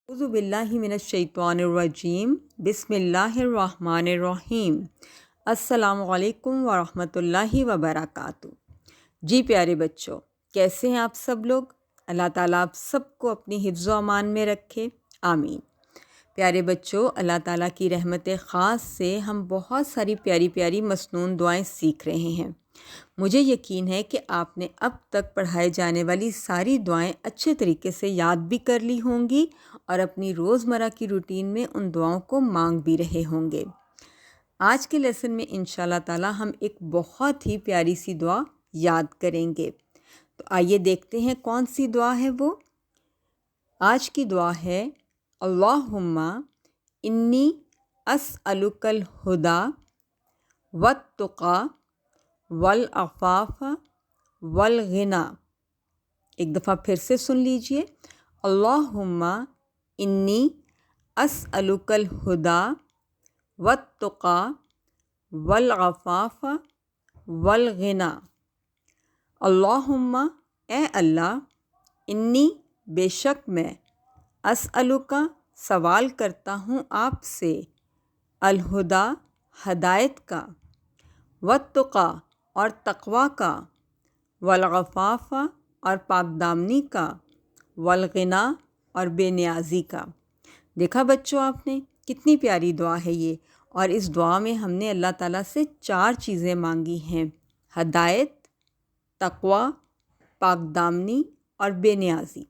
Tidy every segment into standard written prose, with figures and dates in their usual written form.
اعوذ باللہ من الشیطان الرجیم بسم اللہ الرحمن الرحیم۔ السلام علیکم ورحمۃ اللہ وبرکاتہ۔ جی پیارے بچوں، کیسے ہیں آپ سب لوگ؟ اللہ تعالیٰ آپ سب کو اپنی حفظ و امان میں رکھے، آمین۔ پیارے بچوں، اللہ تعالیٰ کی رحمت خاص سے ہم بہت ساری پیاری پیاری مسنون دعائیں سیکھ رہے ہیں۔ مجھے یقین ہے کہ آپ نے اب تک پڑھائے جانے والی ساری دعائیں اچھے طریقے سے یاد بھی کر لی ہوں گی اور اپنی روزمرہ کی روٹین میں ان دعاؤں کو مانگ بھی رہے ہوں گے۔ آج کے لیسن میں انشاءاللہ تعالی ہم ایک بہت ہی پیاری سی دعا یاد کریں گے۔ تو آئیے دیکھتے ہیں کون سی دعا ہے وہ۔ آج کی دعا ہے اللہم انی اسألک الہدی والتقی والعفاف والغنی۔ ایک دفعہ پھر سے سن لیجئے۔ اللہم انی اسألک الہدی والتقی والعفاف والغنی۔ اللہم، اے اللہ، انی، بے شک میں، اسألک، سوال کرتا ہوں آپ سے، الہدی، ہدایت کا، والتقی، اور تقوی کا، والعفاف، اور پاک دامنی کا، والغنی، اور بے نیازی کا۔ دیکھا بچوں آپ نے کتنی پیاری دعا ہے یہ، اور اس دعا میں ہم نے اللہ تعالیٰ سے 4 چیزیں مانگی ہیں: ہدایت، تقوی، پاک دامنی اور بے نیازی۔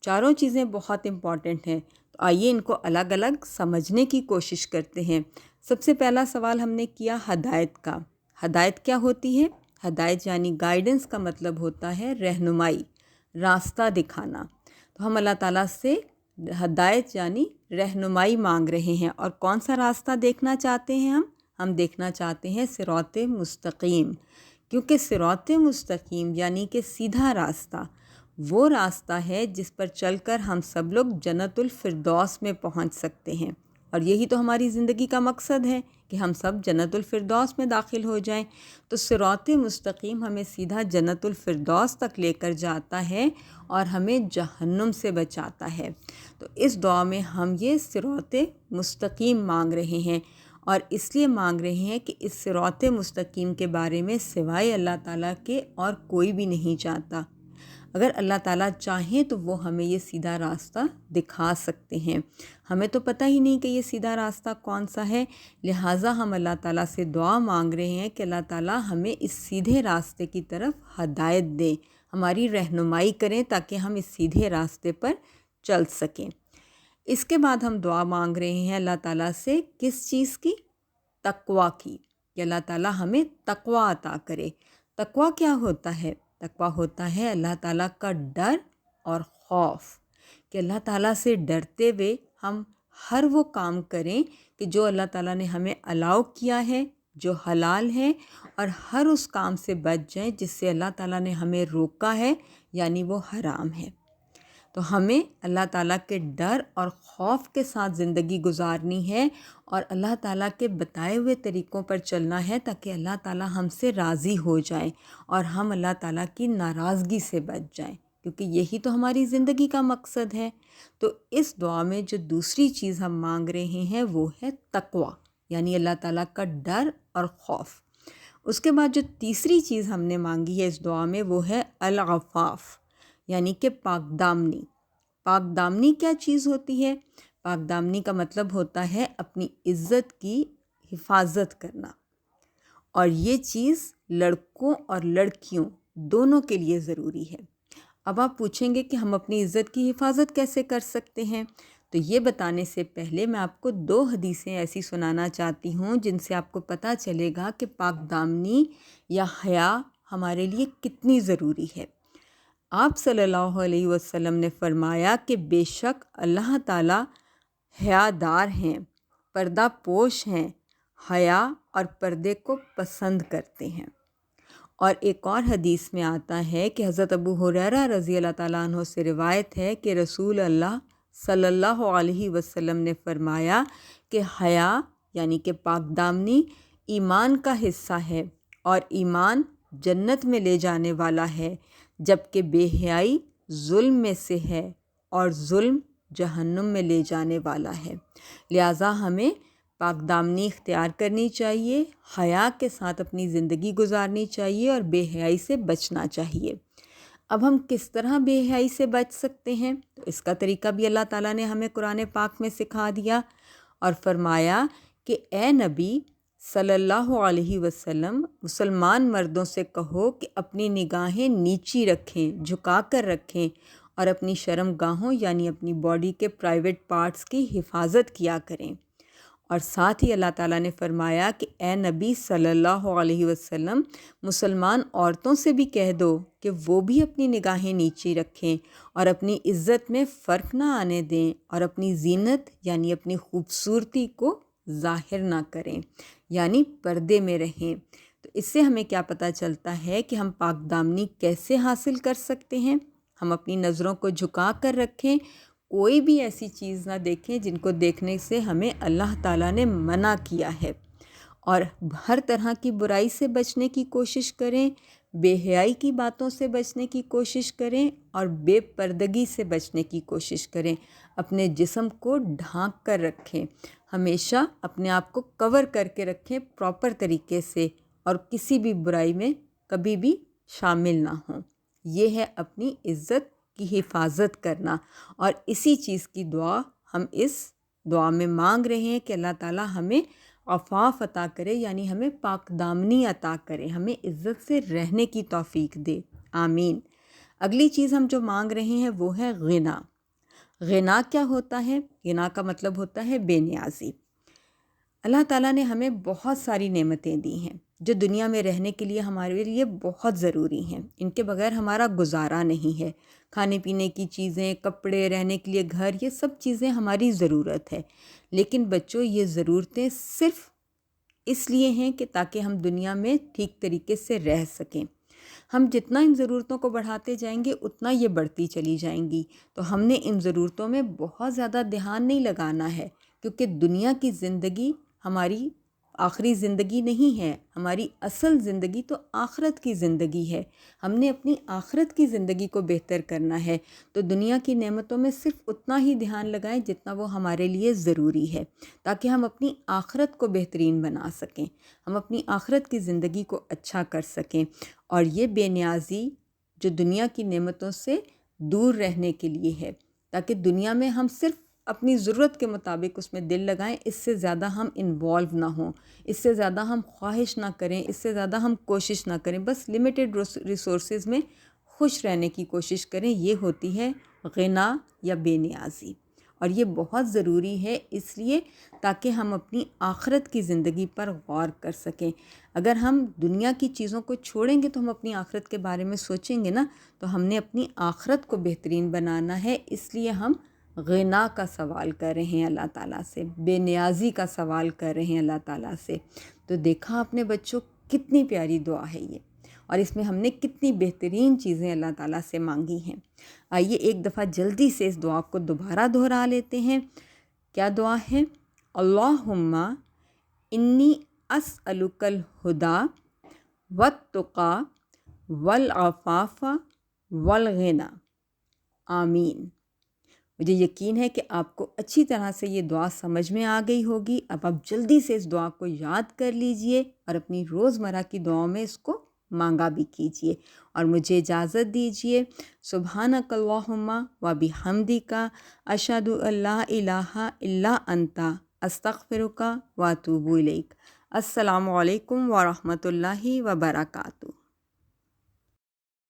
چاروں چیزیں بہت امپورٹنٹ ہیں، تو آئیے ان کو الگ الگ سمجھنے کی کوشش کرتے ہیں۔ سب سے پہلا سوال ہم نے کیا ہدایت کا۔ ہدایت کیا ہوتی ہے؟ ہدایت یعنی گائیڈنس کا مطلب ہوتا ہے رہنمائی، راستہ دکھانا۔ تو ہم اللہ تعالیٰ سے ہدایت یعنی رہنمائی مانگ رہے ہیں، اور کون سا راستہ دیکھنا چاہتے ہیں ہم دیکھنا چاہتے ہیں صراط مستقیم، کیونکہ صراط مستقیم یعنی کہ سیدھا راستہ وہ راستہ ہے جس پر چل کر ہم سب لوگ جنت الفردوس میں پہنچ سکتے ہیں، اور یہی تو ہماری زندگی کا مقصد ہے کہ ہم سب جنت الفردوس میں داخل ہو جائیں۔ تو صراط مستقیم ہمیں سیدھا جنت الفردوس تک لے کر جاتا ہے اور ہمیں جہنم سے بچاتا ہے۔ تو اس دعا میں ہم یہ صراط مستقیم مانگ رہے ہیں، اور اس لیے مانگ رہے ہیں کہ اس صراط مستقیم کے بارے میں سوائے اللہ تعالیٰ کے اور کوئی بھی نہیں جانتا۔ اگر اللہ تعالیٰ چاہیں تو وہ ہمیں یہ سیدھا راستہ دکھا سکتے ہیں۔ ہمیں تو پتہ ہی نہیں کہ یہ سیدھا راستہ کون سا ہے، لہٰذا ہم اللہ تعالیٰ سے دعا مانگ رہے ہیں کہ اللہ تعالیٰ ہمیں اس سیدھے راستے کی طرف ہدایت دیں، ہماری رہنمائی کریں تاکہ ہم اس سیدھے راستے پر چل سکیں۔ اس کے بعد ہم دعا مانگ رہے ہیں اللہ تعالیٰ سے کس چیز کی؟ تقوی کی، کہ اللہ تعالیٰ ہمیں تقوی عطا کرے۔ تقوی کیا ہوتا ہے؟ تقوی ہوتا ہے اللہ تعالیٰ کا ڈر اور خوف، کہ اللہ تعالیٰ سے ڈرتے ہوئے ہم ہر وہ کام کریں کہ جو اللہ تعالیٰ نے ہمیں الاؤ کیا ہے، جو حلال ہے، اور ہر اس کام سے بچ جائیں جس سے اللہ تعالیٰ نے ہمیں روکا ہے، یعنی وہ حرام ہے۔ تو ہمیں اللہ تعالیٰ کے ڈر اور خوف کے ساتھ زندگی گزارنی ہے، اور اللہ تعالیٰ کے بتائے ہوئے طریقوں پر چلنا ہے تاکہ اللہ تعالیٰ ہم سے راضی ہو جائیں اور ہم اللہ تعالیٰ کی ناراضگی سے بچ جائیں، کیونکہ یہی تو ہماری زندگی کا مقصد ہے۔ تو اس دعا میں جو دوسری چیز ہم مانگ رہے ہیں وہ ہے تقوی، یعنی اللہ تعالیٰ کا ڈر اور خوف۔ اس کے بعد جو تیسری چیز ہم نے مانگی ہے اس دعا میں وہ ہے العفاف، یعنی کہ پاک دامنی۔ پاک دامنی کیا چیز ہوتی ہے؟ پاک دامنی کا مطلب ہوتا ہے اپنی عزت کی حفاظت کرنا، اور یہ چیز لڑکوں اور لڑکیوں دونوں کے لیے ضروری ہے۔ اب آپ پوچھیں گے کہ ہم اپنی عزت کی حفاظت کیسے کر سکتے ہیں؟ تو یہ بتانے سے پہلے میں آپ کو 2 حدیثیں ایسی سنانا چاہتی ہوں جن سے آپ کو پتہ چلے گا کہ پاک دامنی یا حیا ہمارے لیے کتنی ضروری ہے۔ آپ صلی اللہ علیہ وسلم نے فرمایا کہ بے شک اللہ تعالیٰ حیا دار ہیں، پردہ پوش ہیں، حیا اور پردے کو پسند کرتے ہیں۔ اور ایک اور حدیث میں آتا ہے کہ حضرت ابو ہریرہ رضی اللہ تعالیٰ عنہ سے روایت ہے کہ رسول اللہ صلی اللہ علیہ وسلم نے فرمایا کہ حیا یعنی کہ پاک دامنی ایمان کا حصہ ہے، اور ایمان جنت میں لے جانے والا ہے، جبکہ بے حیائی ظلم میں سے ہے، اور ظلم جہنم میں لے جانے والا ہے۔ لہٰذا ہمیں پاک دامنی اختیار کرنی چاہیے، حیا کے ساتھ اپنی زندگی گزارنی چاہیے اور بے حیائی سے بچنا چاہیے۔ اب ہم کس طرح بے حیائی سے بچ سکتے ہیں؟ تو اس کا طریقہ بھی اللہ تعالیٰ نے ہمیں قرآن پاک میں سکھا دیا اور فرمایا کہ اے نبی صلی اللہ علیہ وسلم، مسلمان مردوں سے کہو کہ اپنی نگاہیں نیچی رکھیں، جھکا کر رکھیں، اور اپنی شرم گاہوں یعنی اپنی باڈی کے پرائیویٹ پارٹس کی حفاظت کیا کریں۔ اور ساتھ ہی اللہ تعالیٰ نے فرمایا کہ اے نبی صلی اللہ علیہ وسلم، مسلمان عورتوں سے بھی کہہ دو کہ وہ بھی اپنی نگاہیں نیچی رکھیں اور اپنی عزت میں فرق نہ آنے دیں اور اپنی زینت یعنی اپنی خوبصورتی کو ظاہر نہ کریں، یعنی پردے میں رہیں۔ تو اس سے ہمیں کیا پتہ چلتا ہے کہ ہم پاک دامنی کیسے حاصل کر سکتے ہیں؟ ہم اپنی نظروں کو جھکا کر رکھیں، کوئی بھی ایسی چیز نہ دیکھیں جن کو دیکھنے سے ہمیں اللہ تعالیٰ نے منع کیا ہے، اور ہر طرح کی برائی سے بچنے کی کوشش کریں، بے حیائی کی باتوں سے بچنے کی کوشش کریں اور بے پردگی سے بچنے کی کوشش کریں۔ اپنے جسم کو ڈھانک کر رکھیں، ہمیشہ اپنے آپ کو کور کر کے رکھیں پراپر طریقے سے، اور کسی بھی برائی میں کبھی بھی شامل نہ ہوں۔ یہ ہے اپنی عزت کی حفاظت کرنا، اور اسی چیز کی دعا ہم اس دعا میں مانگ رہے ہیں کہ اللہ تعالیٰ ہمیں عفاف عطا کرے، یعنی ہمیں پاک دامنی عطا کرے، ہمیں عزت سے رہنے کی توفیق دے، آمین۔ اگلی چیز ہم جو مانگ رہے ہیں وہ ہے غنا۔ غنا کیا ہوتا ہے؟ غنا کا مطلب ہوتا ہے بے نیازی۔ اللہ تعالیٰ نے ہمیں بہت ساری نعمتیں دی ہیں جو دنیا میں رہنے کے لیے ہمارے لیے بہت ضروری ہیں، ان کے بغیر ہمارا گزارا نہیں ہے۔ کھانے پینے کی چیزیں، کپڑے، رہنے کے لیے گھر، یہ سب چیزیں ہماری ضرورت ہے، لیکن بچوں یہ ضرورتیں صرف اس لیے ہیں کہ تاکہ ہم دنیا میں ٹھیک طریقے سے رہ سکیں۔ ہم جتنا ان ضرورتوں کو بڑھاتے جائیں گے اتنا یہ بڑھتی چلی جائیں گی، تو ہم نے ان ضرورتوں میں بہت زیادہ دھیان نہیں لگانا ہے، کیونکہ دنیا کی زندگی ہماری آخری زندگی نہیں ہے، ہماری اصل زندگی تو آخرت کی زندگی ہے۔ ہم نے اپنی آخرت کی زندگی کو بہتر کرنا ہے، تو دنیا کی نعمتوں میں صرف اتنا ہی دھیان لگائیں جتنا وہ ہمارے لیے ضروری ہے، تاکہ ہم اپنی آخرت کو بہترین بنا سکیں، ہم اپنی آخرت کی زندگی کو اچھا کر سکیں۔ اور یہ بے نیازی جو دنیا کی نعمتوں سے دور رہنے کے لیے ہے، تاکہ دنیا میں ہم صرف اپنی ضرورت کے مطابق اس میں دل لگائیں، اس سے زیادہ ہم انوالو نہ ہوں، اس سے زیادہ ہم خواہش نہ کریں، اس سے زیادہ ہم کوشش نہ کریں، بس لمیٹڈ ریسورسز میں خوش رہنے کی کوشش کریں۔ یہ ہوتی ہے غنا یا بے نیازی، اور یہ بہت ضروری ہے اس لیے تاکہ ہم اپنی آخرت کی زندگی پر غور کر سکیں۔ اگر ہم دنیا کی چیزوں کو چھوڑیں گے تو ہم اپنی آخرت کے بارے میں سوچیں گے نا، تو ہم نے اپنی آخرت کو بہترین بنانا ہے، اس لیے ہم غنا کا سوال کر رہے ہیں اللہ تعالیٰ سے، بے نیازی کا سوال کر رہے ہیں اللہ تعالیٰ سے۔ تو دیکھا اپنے بچوں کتنی پیاری دعا ہے یہ، اور اس میں ہم نے کتنی بہترین چیزیں اللہ تعالیٰ سے مانگی ہیں۔ آئیے ایک دفعہ جلدی سے اس دعا کو دوبارہ دہرا لیتے ہیں۔ کیا دعا ہے؟ اللہم انی اسألک الہدی والتقی والعفاف والغنی، آمین۔ مجھے یقین ہے کہ آپ کو اچھی طرح سے یہ دعا سمجھ میں آ گئی ہوگی۔ اب آپ جلدی سے اس دعا کو یاد کر لیجئے اور اپنی روزمرہ کی دعاؤں میں اس کو مانگا بھی کیجئے، اور مجھے اجازت دیجئے۔ سبحانک اللہم و بحمدک، اشہد ان لا الہ الا انت، استغفرک و اتوب الیک۔ السلام علیکم ورحمۃ اللہ وبرکاتہ۔